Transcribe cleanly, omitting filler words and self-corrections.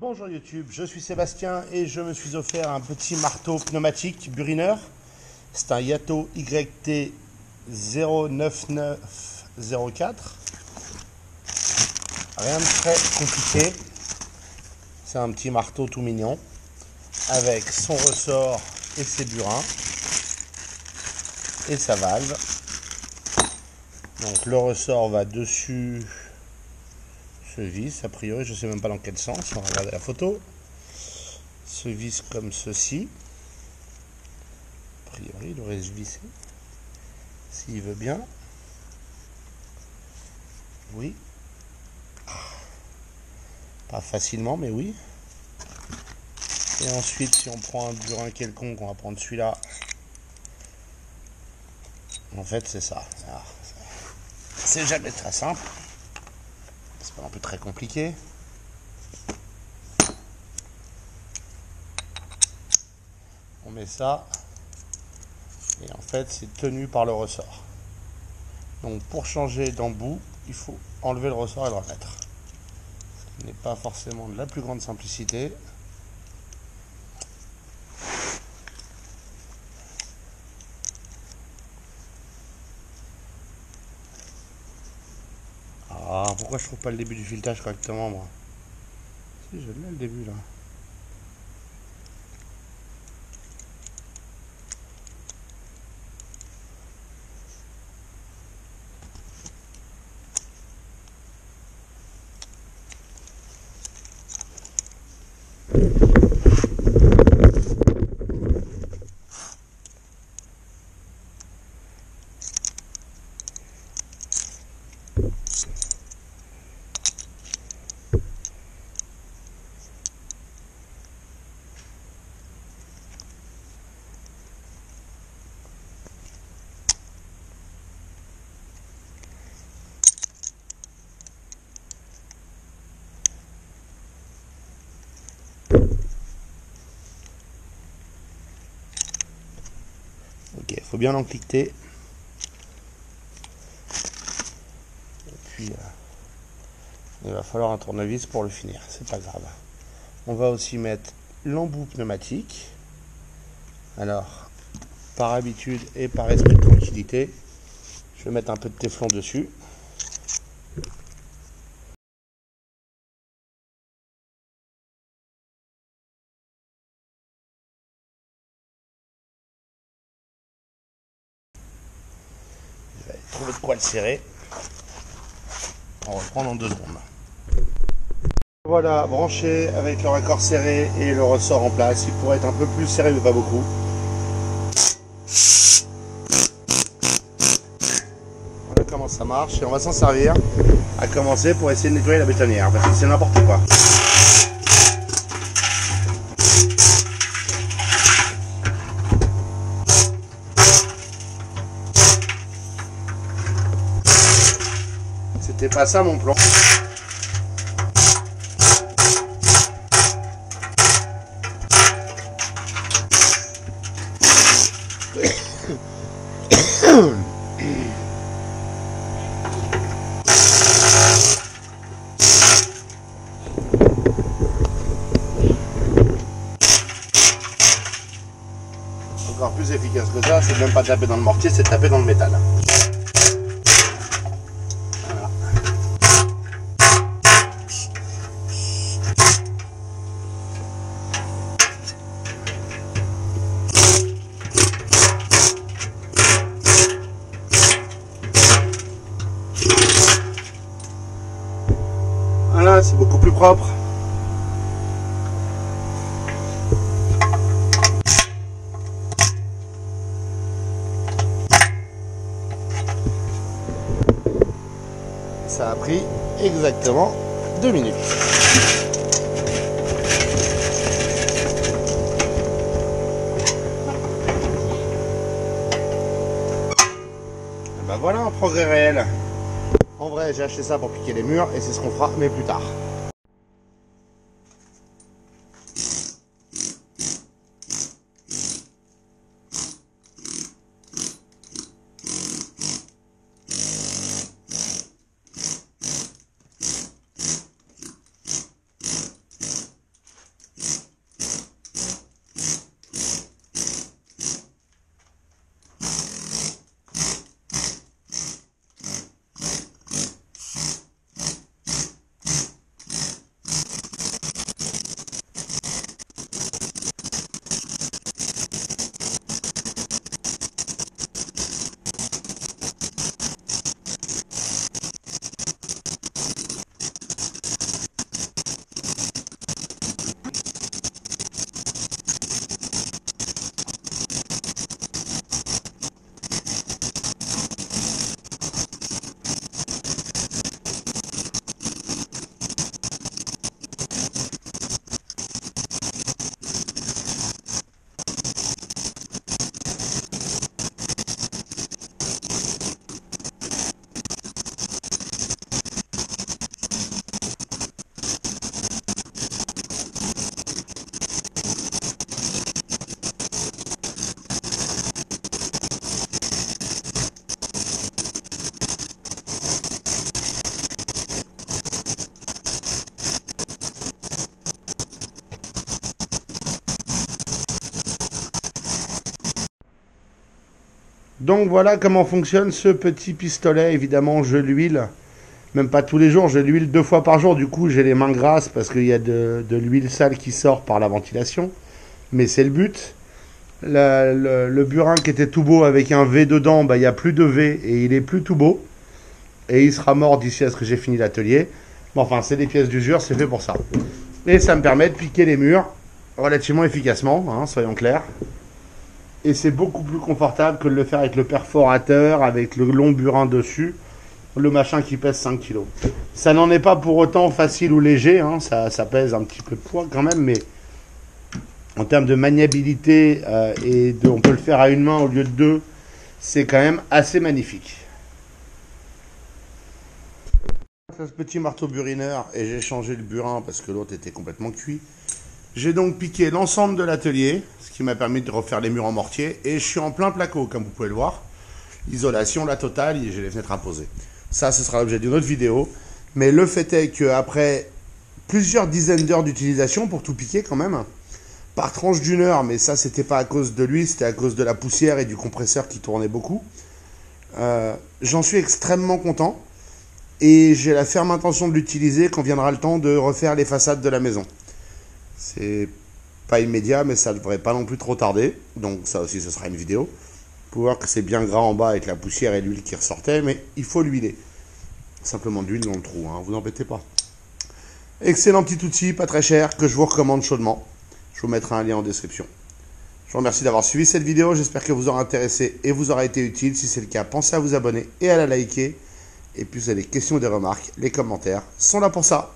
Bonjour YouTube, je suis Sébastien et je me suis offert un petit marteau pneumatique burineur. C'est un Yato YT 09904. Rien de très compliqué. C'est un petit marteau tout mignon avec son ressort et ses burins et sa valve. Donc le ressort va dessus se visse, a priori, je ne sais même pas dans quel sens, on va regarder la photo. Se visse comme ceci. A priori, il devrait se visser. S'il veut bien. Oui. Pas facilement, mais oui. Et ensuite, si on prend un burin quelconque, on va prendre celui-là. En fait, c'est ça. C'est jamais très simple. C'est pas un peu très compliqué. On met ça. Et en fait, c'est tenu par le ressort. Donc, pour changer d'embout, il faut enlever le ressort et le remettre. Ce qui n'est pas forcément de la plus grande simplicité. Ah, pourquoi je trouve pas le début du filetage correctement, moi? Si, je l'ai le début, là. Ok, il faut bien l'encliqueter. Et puis, il va falloir un tournevis pour le finir, c'est pas grave. On va aussi mettre l'embout pneumatique. Alors, par habitude et par esprit de tranquillité, je vais mettre un peu de téflon dessus. Je vais trouver de quoi le serrer. On reprend dans 2 secondes. Voilà, branché avec le raccord serré et le ressort en place. Il pourrait être un peu plus serré, mais pas beaucoup. Voilà comment ça marche et on va s'en servir à commencer pour essayer de nettoyer la bétonnière parce que c'est n'importe quoi. C'était pas ça mon plan. Encore plus efficace que ça, c'est même pas taper dans le mortier, c'est taper dans le métal. Voilà. Voilà, c'est beaucoup plus propre. Ça a pris exactement 2 minutes. Et ben voilà un progrès réel. En vrai, j'ai acheté ça pour piquer les murs et c'est ce qu'on fera, mais plus tard. Donc voilà comment fonctionne ce petit pistolet. Évidemment, je l'huile, même pas tous les jours, je l'huile 2 fois par jour. Du coup, j'ai les mains grasses parce qu'il y a de l'huile sale qui sort par la ventilation. Mais c'est le but. Le burin qui était tout beau avec un V dedans, bah, il n'y a plus de V et il est plus tout beau. Et il sera mort d'ici à ce que j'ai fini l'atelier. Bon, enfin, c'est des pièces d'usure, c'est fait pour ça. Et ça me permet de piquer les murs relativement efficacement, hein, soyons clairs. Et c'est beaucoup plus confortable que de le faire avec le perforateur, avec le long burin dessus, le machin qui pèse 5 kg. Ça n'en est pas pour autant facile ou léger, hein, ça pèse un petit peu de poids quand même, mais en termes de maniabilité, on peut le faire à une main au lieu de deux, c'est quand même assez magnifique. Ce petit marteau burineur, et j'ai changé le burin parce que l'autre était complètement cuit. J'ai donc piqué l'ensemble de l'atelier, ce qui m'a permis de refaire les murs en mortier, et je suis en plein placo, comme vous pouvez le voir. Isolation, la totale, et j'ai les fenêtres imposées. Ça, ce sera l'objet d'une autre vidéo. Mais le fait est qu'après plusieurs dizaines d'heures d'utilisation, pour tout piquer quand même, par tranche d'1 heure, mais ça, c'était pas à cause de lui, c'était à cause de la poussière et du compresseur qui tournait beaucoup. J'en suis extrêmement content. Et j'ai la ferme intention de l'utiliser quand viendra le temps de refaire les façades de la maison. C'est pas immédiat, mais ça devrait pas non plus trop tarder. Donc ça aussi, ce sera une vidéo. Pour voir que c'est bien gras en bas avec la poussière et l'huile qui ressortait, mais il faut l'huiler. Simplement de l'huile dans le trou, hein, vous embêtez pas. Excellent petit outil, pas très cher, que je vous recommande chaudement. Je vous mettrai un lien en description. Je vous remercie d'avoir suivi cette vidéo, j'espère que vous aura intéressé et vous aura été utile. Si c'est le cas, pensez à vous abonner et à la liker. Et puis, si vous avez des questions ou des remarques, les commentaires sont là pour ça.